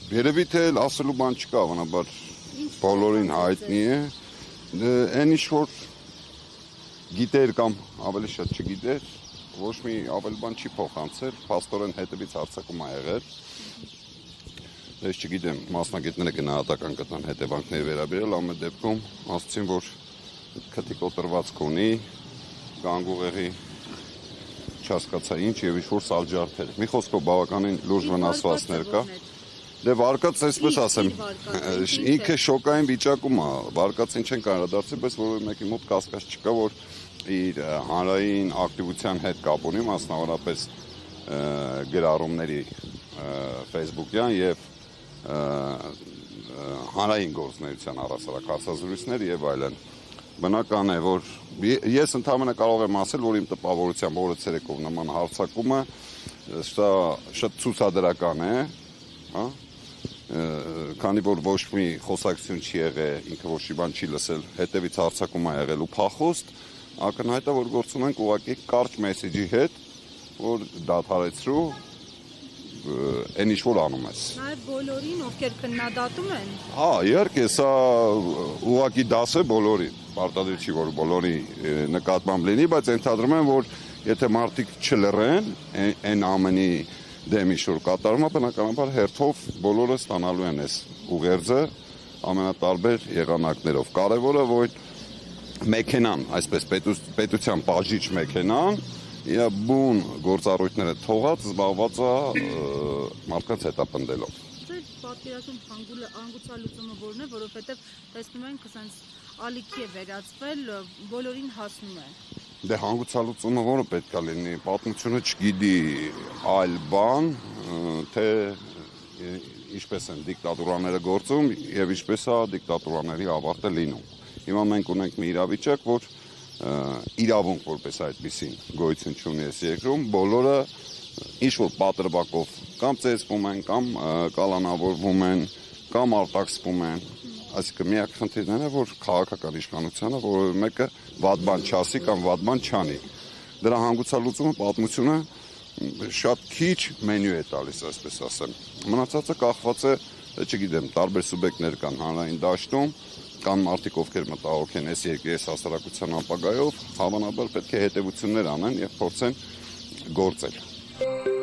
Երևի թե ասելու բան չկա, բնաբար բոլորին հայտնի է։ Այն ինչ որ գիտեր կամ ավելի շատ չգիտեր, ոչ մի ավելի բան չի փոխանցել, փաստորեն հետևից հարձակում ա եղել։ Ես չգիտեմ, մասնագետները գնահատական կտան հետևանքների վերաբերյալ, ամեն դեպքում ասացին, որ քթի կոտրվածք ունի, գանգուղեղի չհասկացա ինչ եւ ինչ-որ սալջարդեր։ Մի խոսքով բավականին լուրջ վնասվածքներ կա։ Դե վարկած, այսպես ասեմ, ինքը շոկային վիճակում է, վարկածին չեն անդրադարձել, բայց որևէ մեկի մոտ կասկած չկա, որ իր հանրային ակտիվության հետ կապ ունի, մասնավորապես գրառումների Facebook-յան եւ հանրային գործունեության առասարակ հարցազրույցներ եւ այլն։ Բնական է, որ ես ընդհանրապես կարող եմ ասել, որ իմ տպավորությամբ օրը ցերեկով նման հարցակումը շատ ցուցադրական է, հա, քանի որ ոչ մի խոսակցություն չի եղել, ինքը ոչ մի բան չի լսել, հետևից հարցակում ա եղել ու փախոստ, ակնհայտ է, որ գործում ենք ուղղակի կարճ մեսեջի հետ, որ դադարեցրու այն ինչ որ անում ես։ Նաև բոլորին, ովքեր քննադատում են։ Հա, իհարկե, սա ուղղակի դաս է բոլորին, պարտադիր չի, որ բոլորի նկատմամբ լինի, բայց ենթադրում եմ, որ եթե մարդիկ չլռեն այն ամենի դեմ ինչ որ կատարում է, բնականաբար հերթով բոլորը ստանալու են այս ուղերձը ամենատարբեր եղանակներով։ Կարևորը, որ մեքենան, այսպես պետության բաժիչ մեքենան բուն գործառույթները թողած զբաղված է մարդկանց հետապնդելով։ Ձեր պատկերացում հանգուցալուծումը որն է, որովհետև տեսնում ենք, ասենց ալիքի է վերածվել, բոլորին հասնում է։ Դե հանգուցալուծումը որը պետք է լինի, պատմությունը չգիտի այլ բան, թե ինչպես են դիկտատուրաները գործում եւ ինչպես է դիկտատուրաների ավարտը լինում։ Հիմա մենք ունենք մի իրավիճակ, որ իրավունք որպես այդպեսին գոյություն չունի այս երկրում, բոլորը ինչ-որ պատրվակով կամ ծեծվում են, կամ կալանավորվում են, կամ արտաքսվում են, այսինքն միակ խնդիրն է, որ քաղաքական իշխանությունը որևէ մեկը վատ բան չասի կամ վատ բան չանի։ Դրա հանգուցալուծումը պատմությունը շատ քիչ մենյու է տալիս, այսպես ասեմ։ Մնացածը կախված է, չգիտեմ, տարբեր սուբյեկտներ կան հանրային դաշտում, կան մարդիկ, ովքեր մտահոգ են այս երկրի այս հասարակության ապագայով, հավանաբար պետք է հետևություններ անեն եւ փորձեն գործել։